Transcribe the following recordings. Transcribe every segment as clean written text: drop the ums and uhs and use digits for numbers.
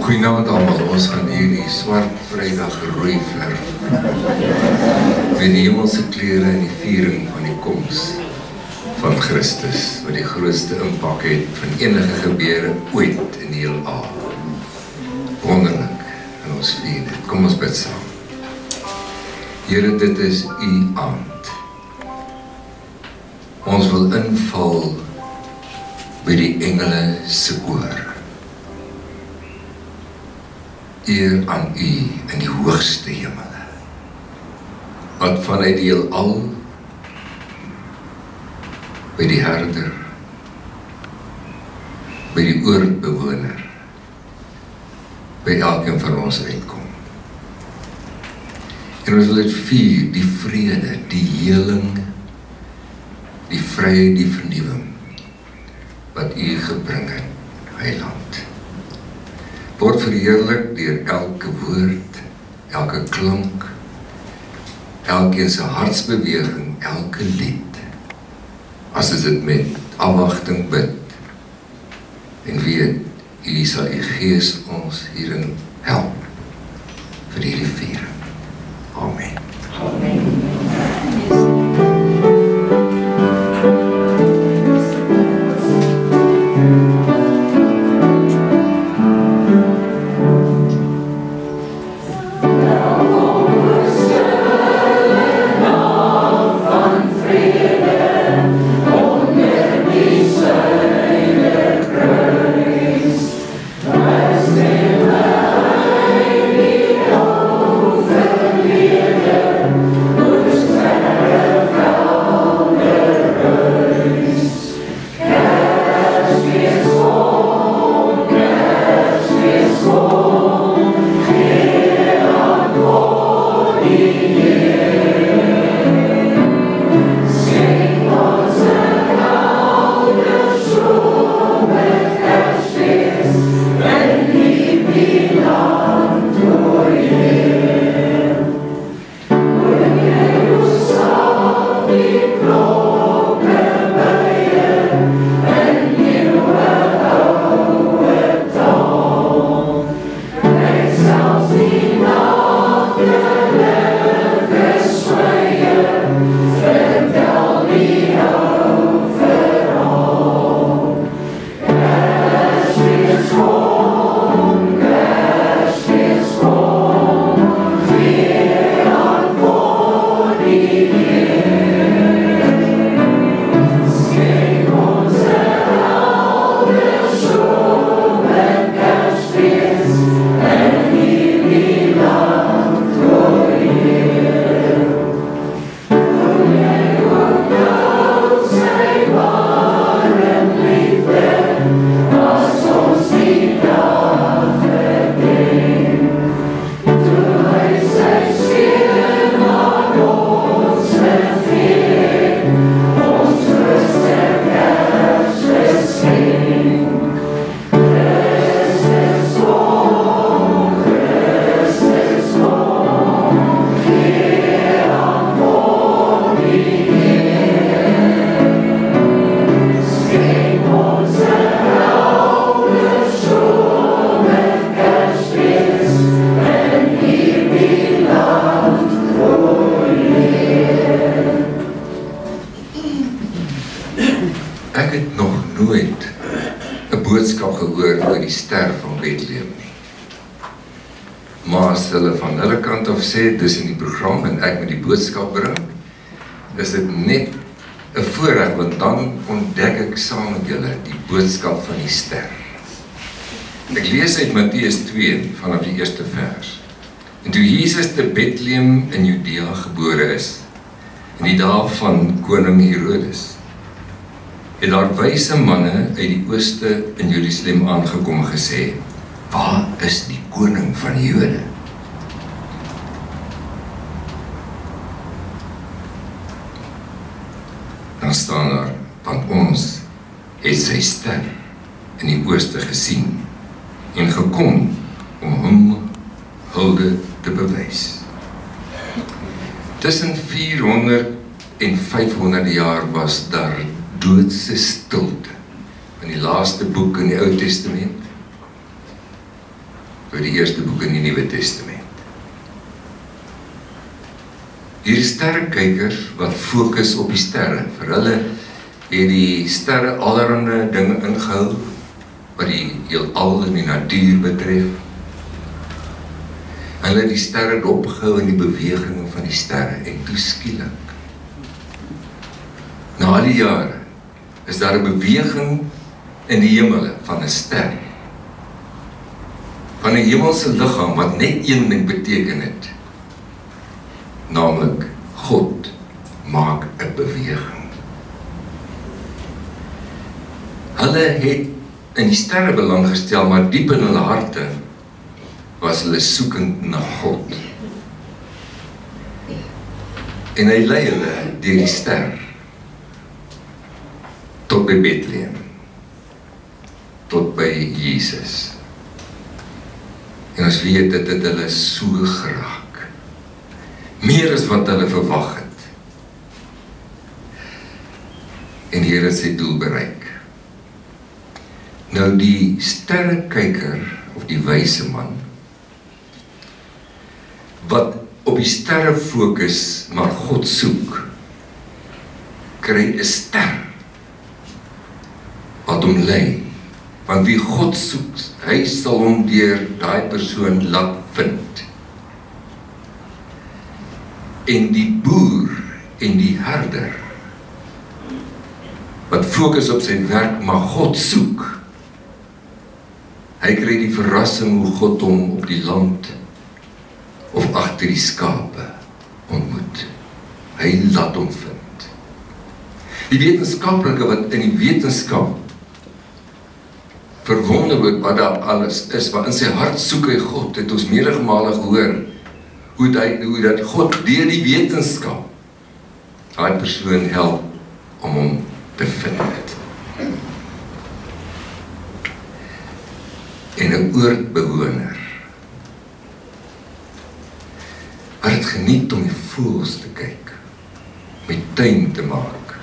Goeienaand almal, ons gaan hierdie swart Vrydag rooi verf met die hemelse kleure en die viering van die koms van Christus, wat die grootste impak het van enige gebeure ooit in die heelal. Wonderlik, en ons vier dit. Kom ons bid saam. Here, dit is u aand. Ons wil inval by die engele se koor. Eer aan u in die hoogste hemele, wat vanuit die heelal by die herder, by die oordbewoner, by elkeen van ons uitkom. En ons wil dit vier, die vrede, die heling, die vryheid, die vernuwing, wat u gebring het, Heiland. Word verheerlik deur elke woord, elke klank, elkeen se hartsbeweging, elke lied, as ons dit met afwagting bid, en weet, u sal u Gees ons hierin help, vir hierdie viering. Amen. Amen. Sê, dis in die program en ek met die boodskap bring, is dit net 'n voorreg, want dan ontdek ek saam met julle die boodskap van die ster. Ek lees uit Matteus 2 vanaf die eerste vers. En toe Jesus te Bethlehem in Judea gebore is, in die dae van koning Herodes, het daar wyse manne uit die ooste in Jerusalem aangekom en gesê, waar is die koning van die Jode? Dan staan daar, want ons het sy ster in die ooste gesien en gekom om hom hulde te bewys. Tussen 400 en 500 jaar was daar doodse stilte in die laaste boek in die Ou Testament, vir die eerste boek in die Nuwe Testament. Hierdie sterrekykers wat fokus op die sterre, vir hulle het die sterre allerhande dinge ingehou, wat die heelal en die natuur betref. Hulle het die sterre dopgehou in die beweging van die sterre, en toe skielik, na al die jare, is daar 'n beweging in die hemele van 'n ster, van 'n hemelse liggaam wat net een ding beteken het, naamlik God maak 'n beweging. Hulle het in die sterre belang gestel, maar diep in hulle harte was hulle soekend na God. En hy lei hulle deur die ster tot by Bethlehem, tot by Jesus. En ons weet dit het hulle so geraak, meer as wat hulle verwag het. En hier het sy doel bereik. Nou die sterrekyker, of die wyse man, wat op die sterre fokus, maar God soek, kry 'n ster, wat hom lei, want wie God soek, hy sal hom deur daai persoon laat vind. En die boer en die herder, wat fokus op sy werk, maar God soek, hy kry die verrassing hoe God hom op die land, of agter die skape ontmoet. Hy laat hom vind. Die wetenskaplike wat in die wetenskap verwonder word wat daar alles is, wat in sy hart soek hy God, het ons menige male gehoor, hoe dat God deur die wetenskap daai persoon help om hom te vind. En 'n oordbewoner wat het geniet om die voëls te kyk, met tuin te maak,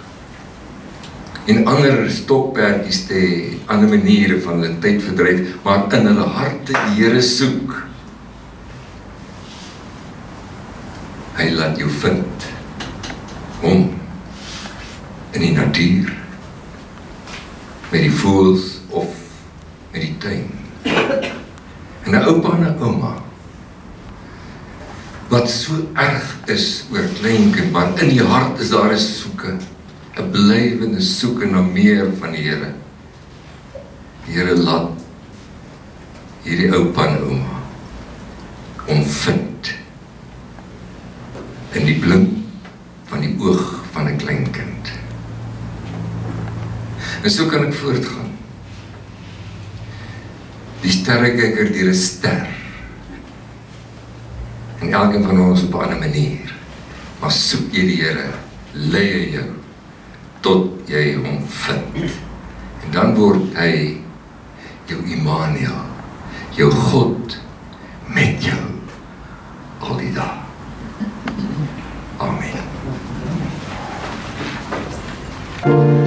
en ander stokperdjies te hê, ander maniere van hulle tyd verdryf, maar in hulle harte die Here soek. Hy laat jou vind, hom, in die natuur, met die voëls of met die tuin. En 'n oupa en 'n ouma, wat so erg is oor kleinkind, maar in die hart is daar 'n soeke, 'n blywende soeke na meer van die Here. Die Here laat hierdie oupa en ouma hom vind in die blink van die oog van 'n kleinkind. En so kan ek voortgaan. Die sterrekyker deur 'n ster, en elkeen van ons op 'n ander manier, maar soek jy die Here, lei hy jou, tot jy hom vind. En dan word hy jou Immanuel, jou God met jou, al die dae. Amen. Oh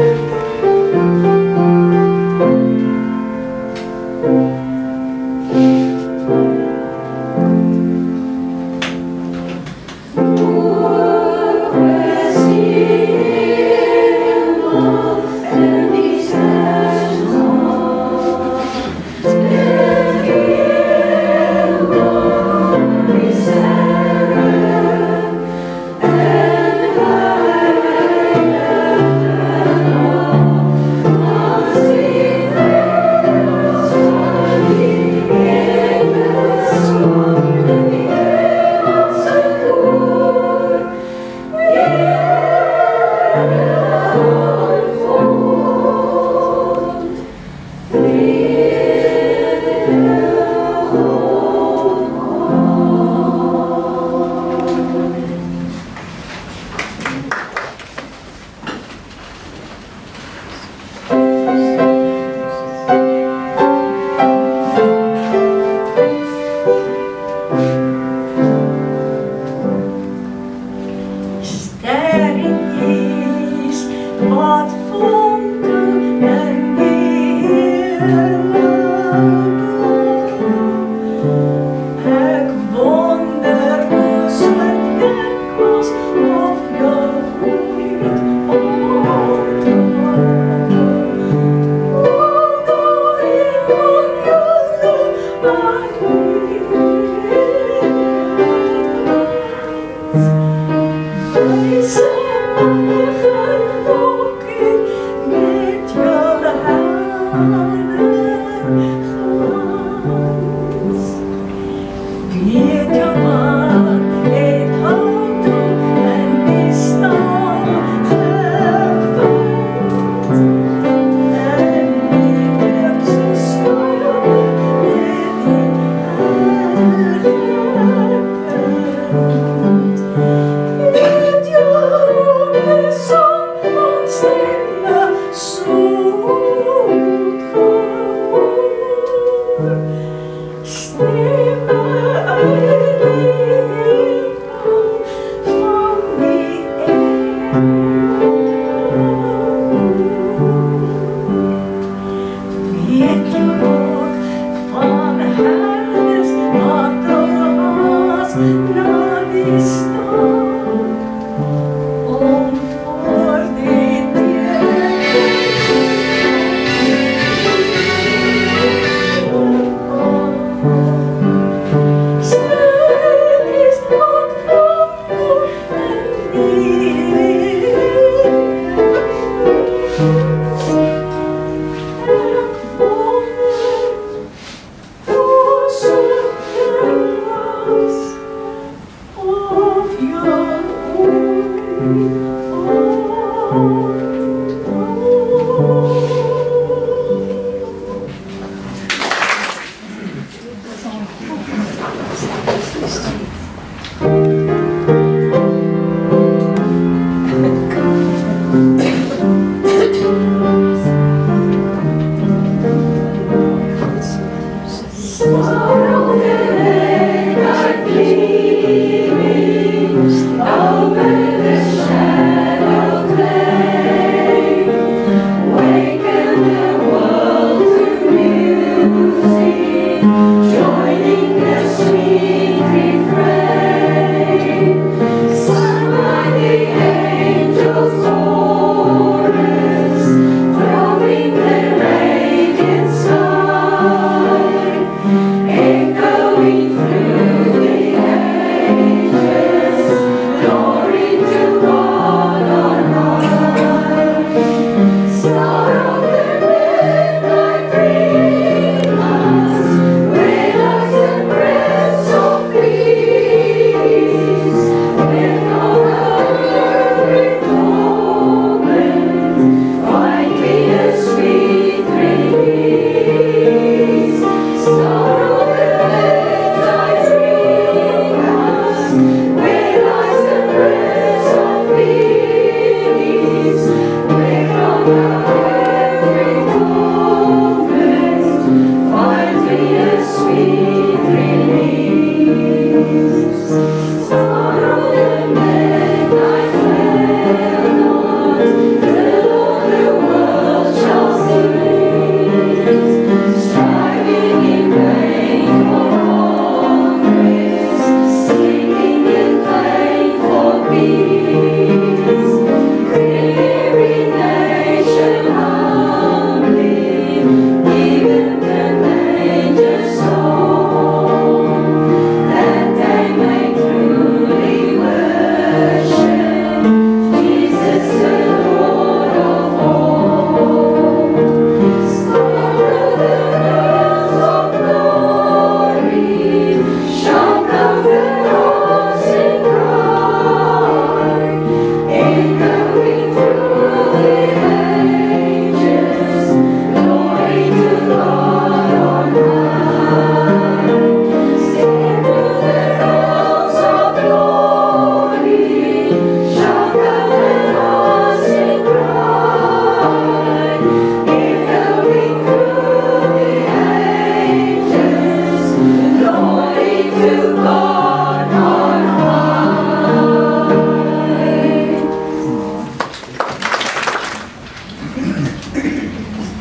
Say,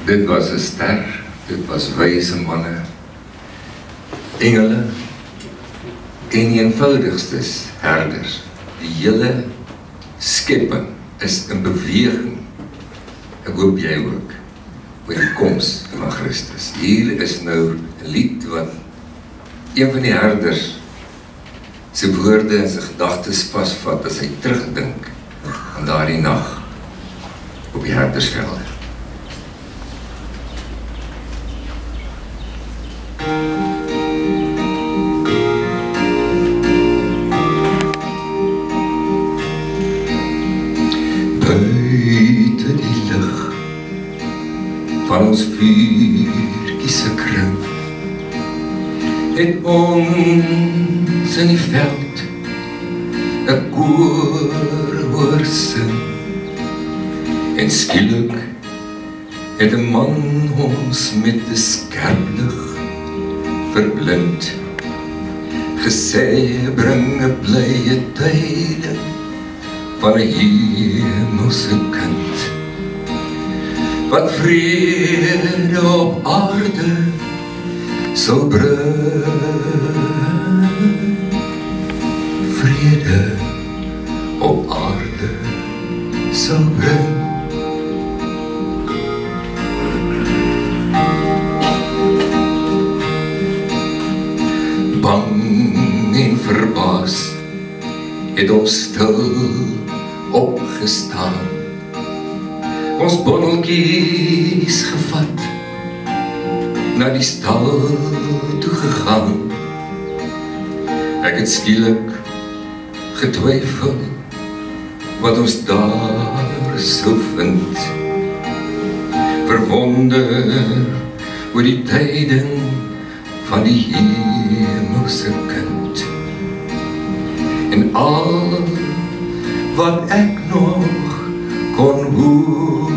Dit was 'n ster, dit was wyse manne, engele en die eenvoudigstes herders. Die hele skepping is in beweging. Ek hoop jy ook, oor die koms van Christus. Hier is nou 'n lied wat een van die herders sy woorde en sy gedagtes vasvat as hy terugdink aan daardie nag op die herdersvelde. Buiten die lig van ons vuurtjies kring het ons in die veld 'n koor hoor sing en skielik het 'n man ons met 'n skerp lig verblind gesê bring 'n blye tyding van 'n hemelse kind wat vrede op aarde sal bring, vrede op aarde sal bring. Bang en verbaas het ons stil opgestaan, ons bondeltjies gevat, na die stal toe gegaan. Ek het skielik getwyfel wat ons daar sou vind, verwonder oor die tyding van die hemelse kind. En al wat ek nog kon hoor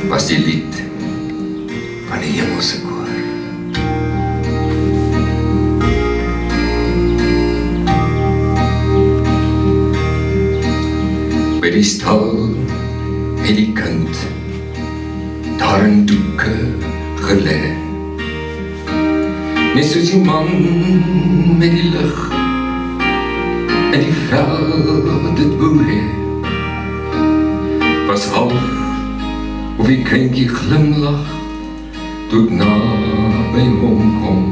was die lied van die hemelse koor. By die stal het die kind daar in doeke gelê, net soos die man met die lig en die vel dit wou hê, was half of die kindjie glimlach toe ek naby hom kom,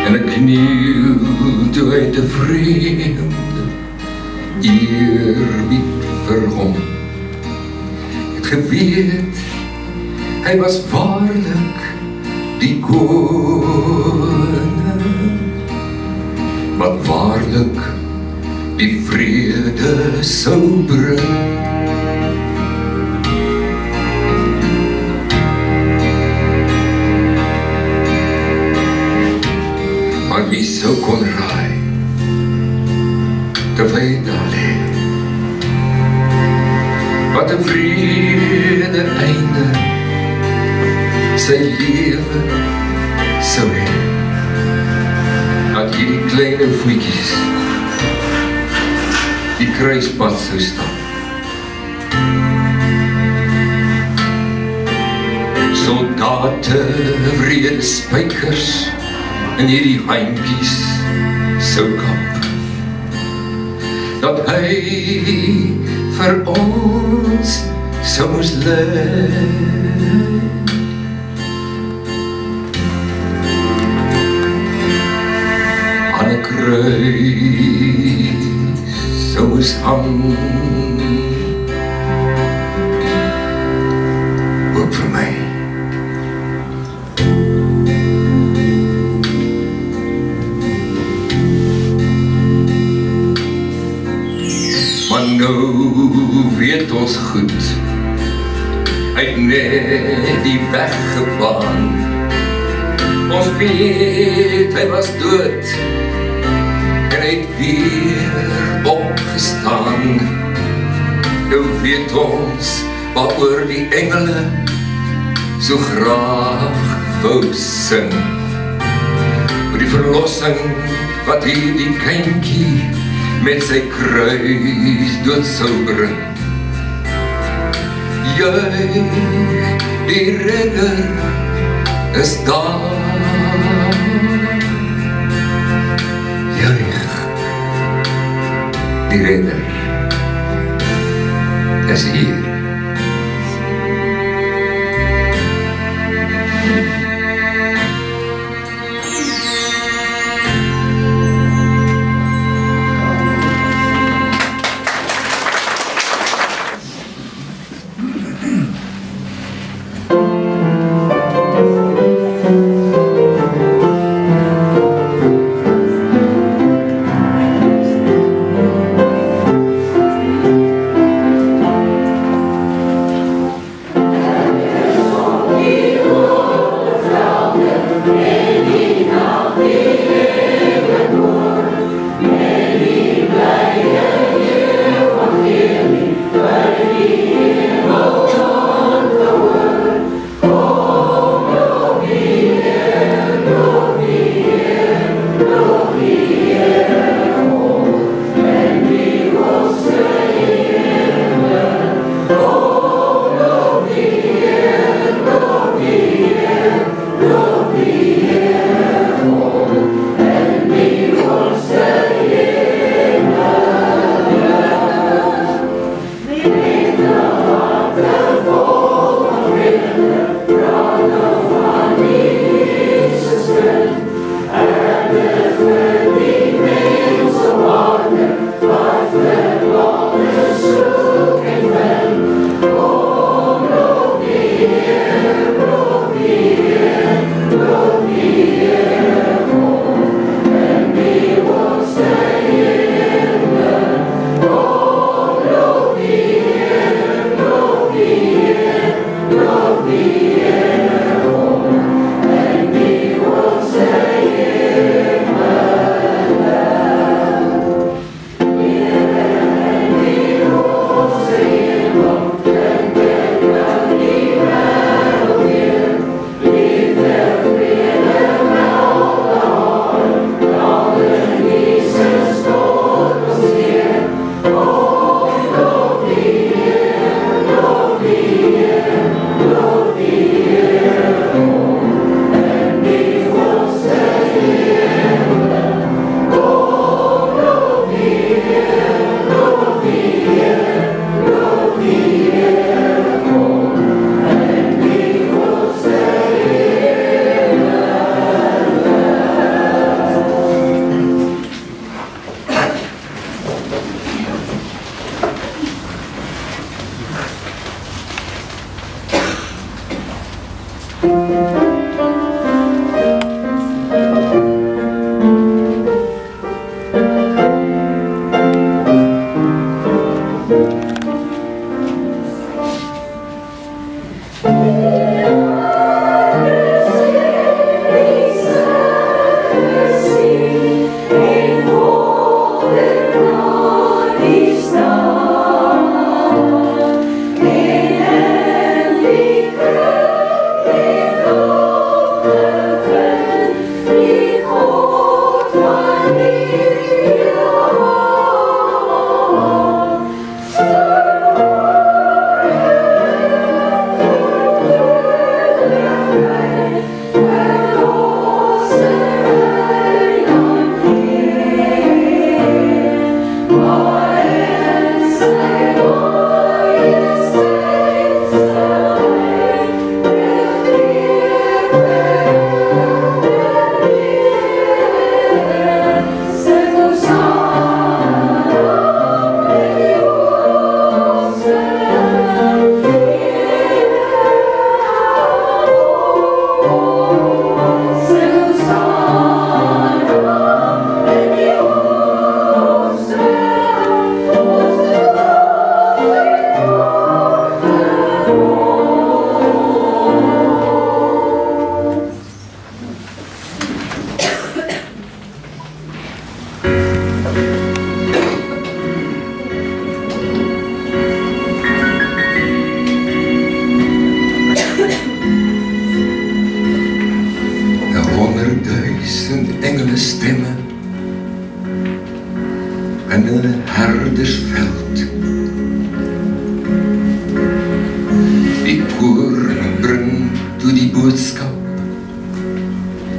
en ek kniel toe hy tevrede eerbied vir hom. Het geweet hy was waarlik die koning wat waarlik die vrede sou bring. Maar wie sou kon raai terwyl daar lê wat 'n vrede einde sy lewe sou hê, dat hierdie kleine voetjies die kruispad sou stap. Soldate, wrede spykers in hierdie heimpies sou kap, dat hy vir ons sou moes lê. Aan 'n kruis sou moes hang, ook vir my. Maar nou weet ons goed, hy het net die weg gebaan. Ons weet hy was dood en hy het weer opgestaan. Nou weet ons waaroor die engele so graag wou sing, oor die verlossing wat hierdie kindjie met sy kruis dood sou bring. juig, die redder is daar. Juig, die redder is hier.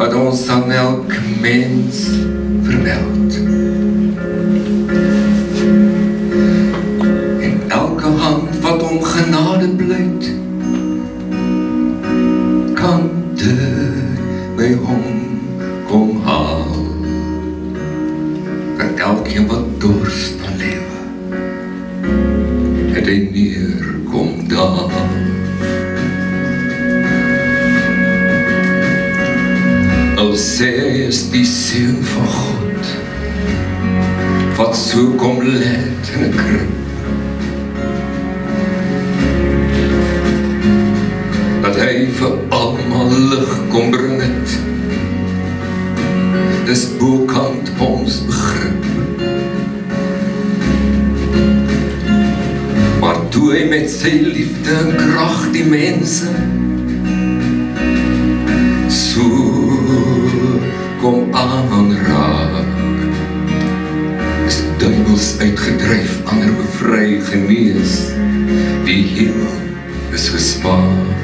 wat ons aan elke mens vermeld. En elke hand wat om genade pleit, kan dit by hom kom haal. Vir elkeen wat dorst van lewe, het hy neerkom daar. Al sê is die seun van God, wat so kom let in 'n krib, dat hy vir almal lig kom bring het, dis bokant ons begrip. Maar toe hy met sy liefde en krag die mense so kom aanraak, is duivels uitgedryf, ander bevry, genees, die hemel is gespaak.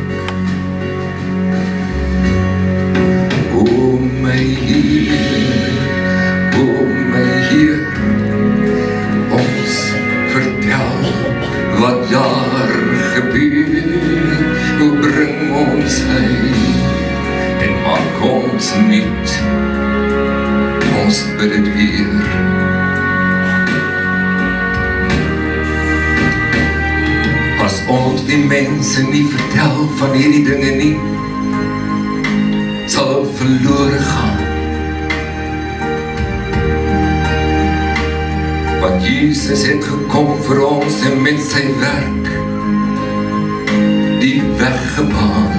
O my Heer, ons vertel wat daar gebeur, hoe bring ons heil en maak ons nuut, ons bid het weer. As ons die mense nie vertel van hierdie dinge nie, sal verlore gaan. Want Jesus het gekom vir ons en met sy werk die weg gebaan.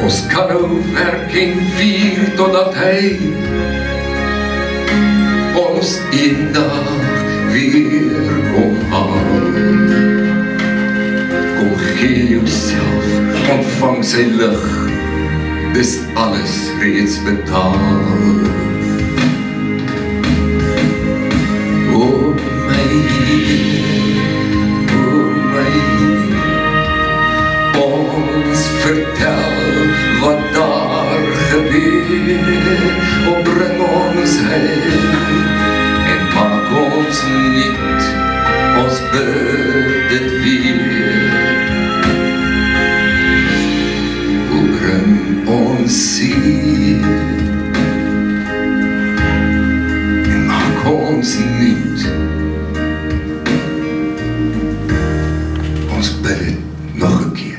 Ons kan nou werk en vier totdat hy ons eendag weer kom haal. Kom gee jouself, ontvang sy lig, dis alles reeds betaal. O my Heer, ons vertel wat daar gebeur, bring ons heil en maak ons nuut, ons bid dit weer. Bring ons siel en maak ons nuut, ons bid dit nog 'n keer.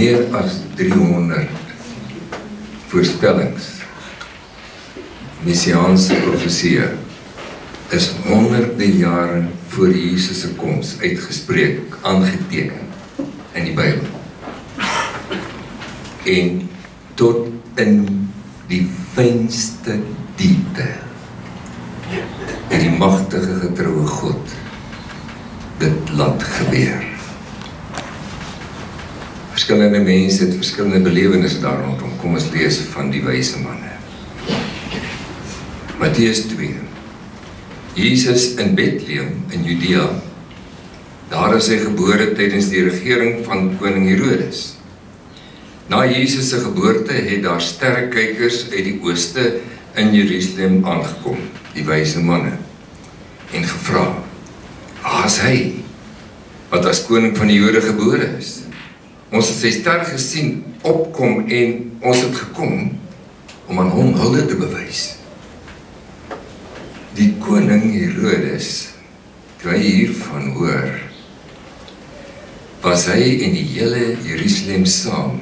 Meer as 300 voorspellings, messiaanse profesieë, is honderde jare voor Jesus se koms uitgespreek, aangeteken in die Bybel. En tot in die fynste detail het die magtige getroue God dit laat gebeur. Verskillende mense het verskillende belewennisse daar rondom. Kom ons lees van die wyse manne. Matteus 2. Jesus in Bethlehem in Judea. Daar is hy gebore tydens die regering van koning Herodes. Na Jesus se geboorte het daar sterrekykers uit die ooste in Jerusalem aangekom, die wyse manne, en gevra: "Waar is hy wat as koning van die Jode gebore is? Ons het sy ster gesien opkom en ons het gekom om aan hom hulde te bewys." Die koning Herodes, toe hy hiervan hoor, was hy en die hele Jerusalem saam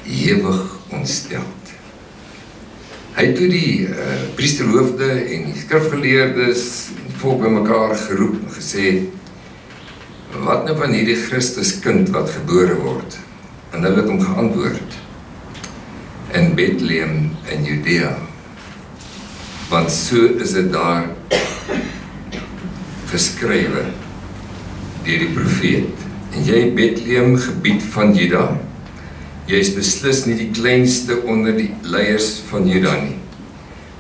ewig ontsteld. Hy het toe die priesterhoofde en die skrifgeleerdes en die volk bymekaar geroep en gesê: "Wat nou van hierdie Christuskind wat gebore word?" En hulle het hom geantwoord: "In Bethlehem in Judea, want so is dit daar geskrywe deur die profeet. En jy, Bethlehem, gebied van Juda, jy is beslis nie die kleinste onder die leiers van Juda nie.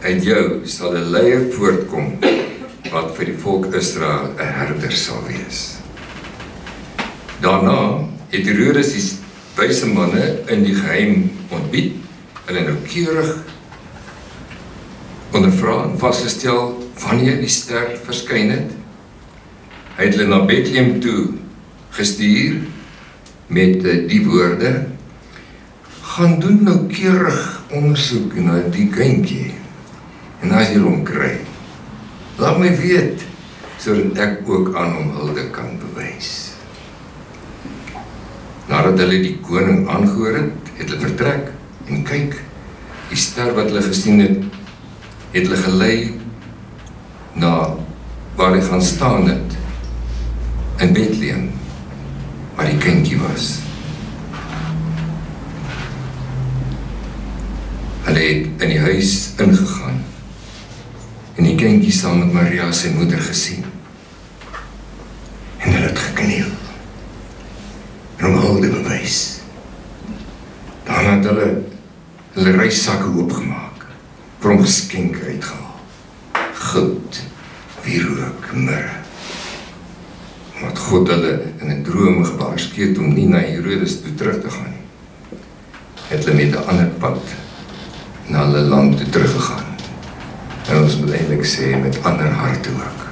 Uit jou sal 'n leier voortkom wat vir die volk Israel 'n herder sal wees." Daarna het Herodes die wyse manne in die geheim ontbied, hulle noukeurig ondervra en vasgestel wanneer die ster verskyn het. Hy het hulle na Bethlehem toe gestuur met die woorde: "Gaan doen noukeurig ondersoek na die kindjie, en as jy hom kry, laat my weet, sodat ek ook aan hom hulde kan bewys." Nadat hulle die koning aangehoor het, het hulle vertrek en kyk, die ster wat hulle gesien het hulle gelei na waar hy gaan staan het, in Bethlehem, waar die kindjie was. Hulle het in die huis ingegaan en die kindjie saam met Maria sy moeder gesien. En hulle het gekniel en hom hulde bewys. Daarna het hulle reissakke oopgemaak, vir hom geskenke uitgehaal: goud, wierook, mirre. Omdat God hulle in 'n droom gewaarsku het om nie na Herodes toe terug te gaan nie, het hulle met 'n ander pad na hulle land toe teruggegaan. En ons moet eintlik sê met ander harte ook.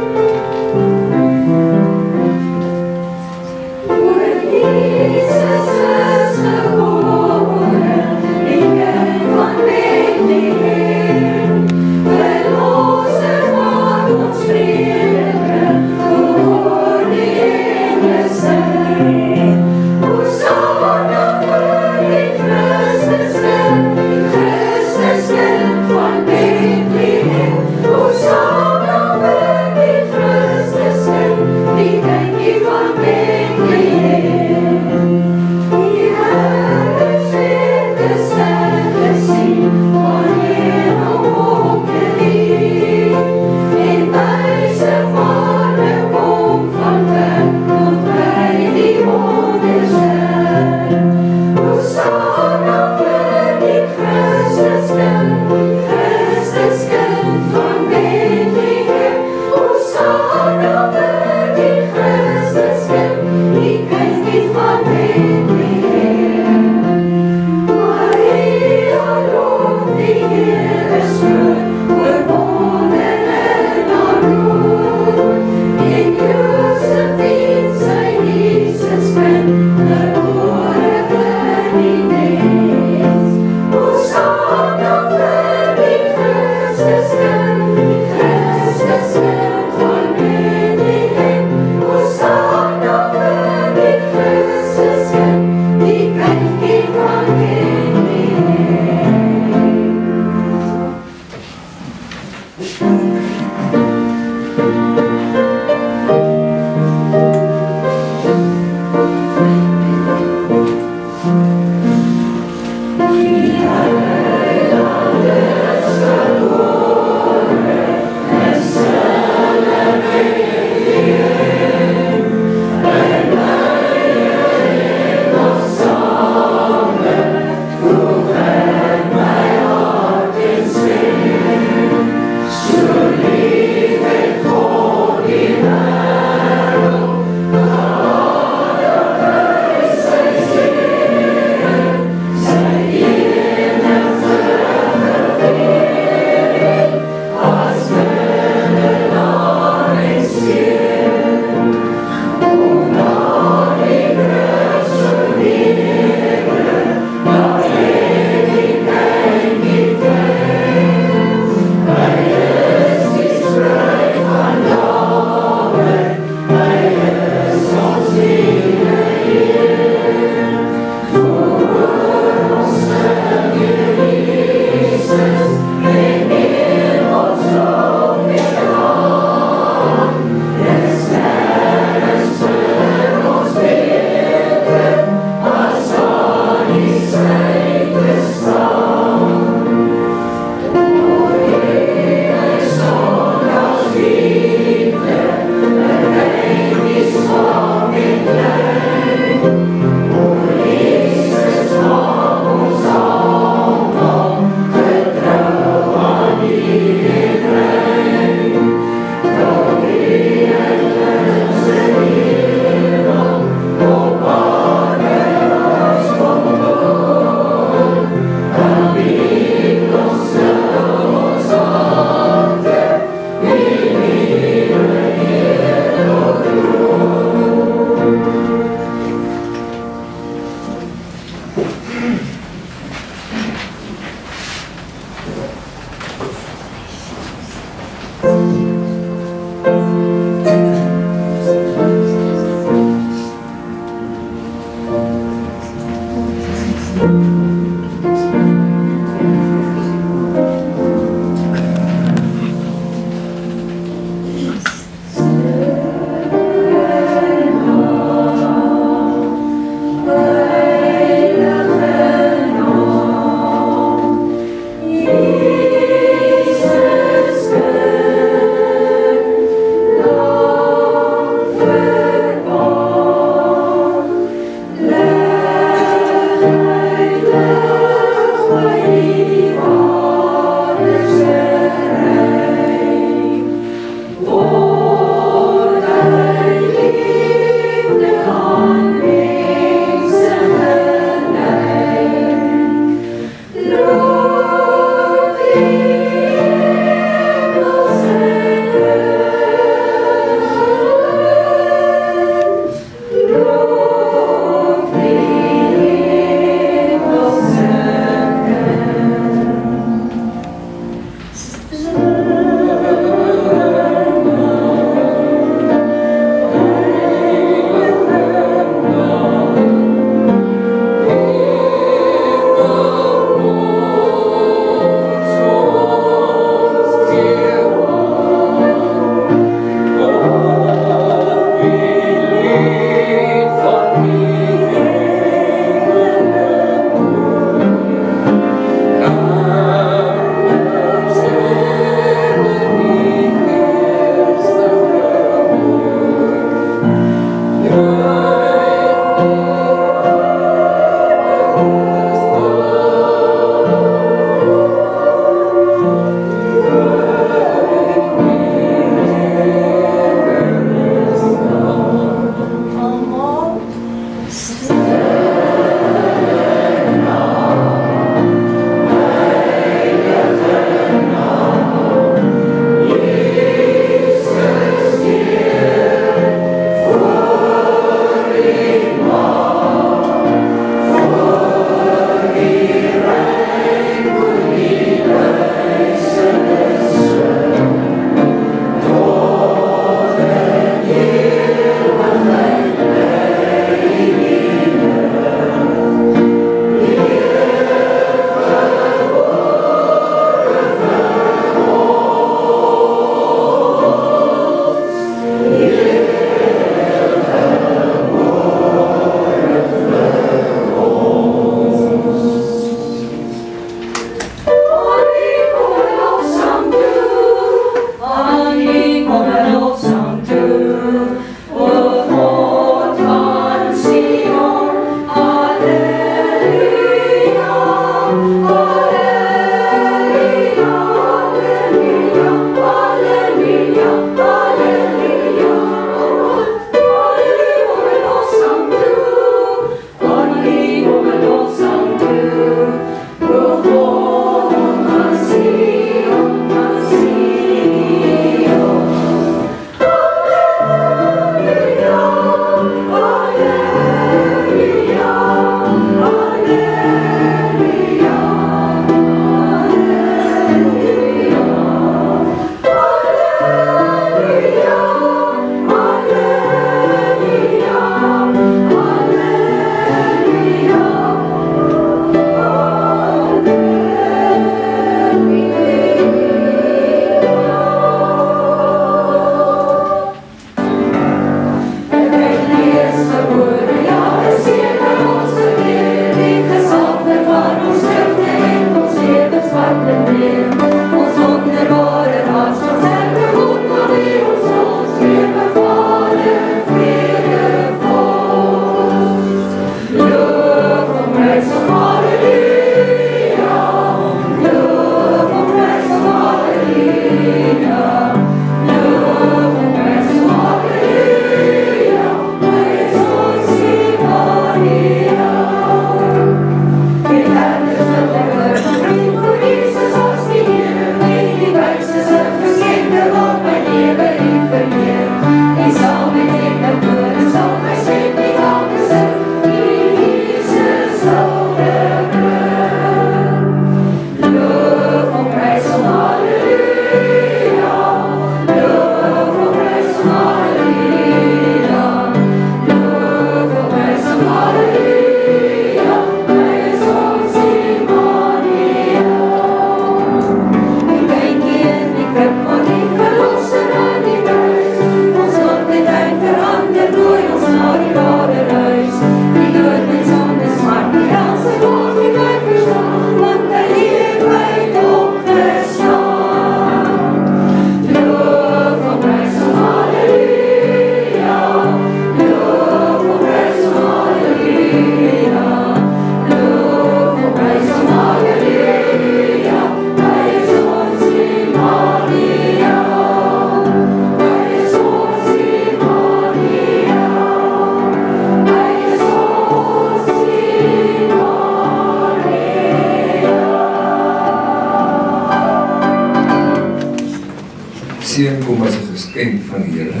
seën kom as 'n geskenk van die Here,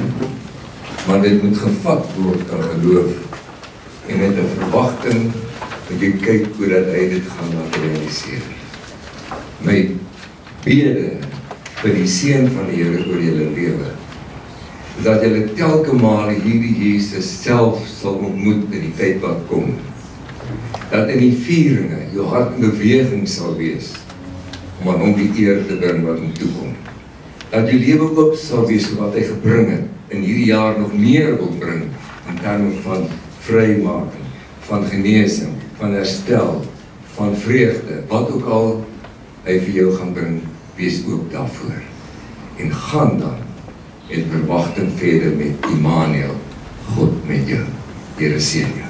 maar dit moet gevat word in geloof en met 'n verwagting dat jy kyk hoe dat hy dit gaan laat realiseer. My bede vir die seën van die Here oor julle lewe, dat julle telke male hierdie Jesus self sal ontmoet in die tyd wat kom. Dat in die vieringe jou hart in beweging sal wees om aan hom die eer te bring wat hom toekom. Dat jou lewe oop sal wees wat hy gebring het in hierdie jaar nog meer wil bring in terme van vrymaking, van genesing, van herstel, van vreugde, wat ook al hy vir jou gaan bring, wees ook daarvoor. En gaan dan en verwagting verder met Immanuel, God met jou. Here seën jou.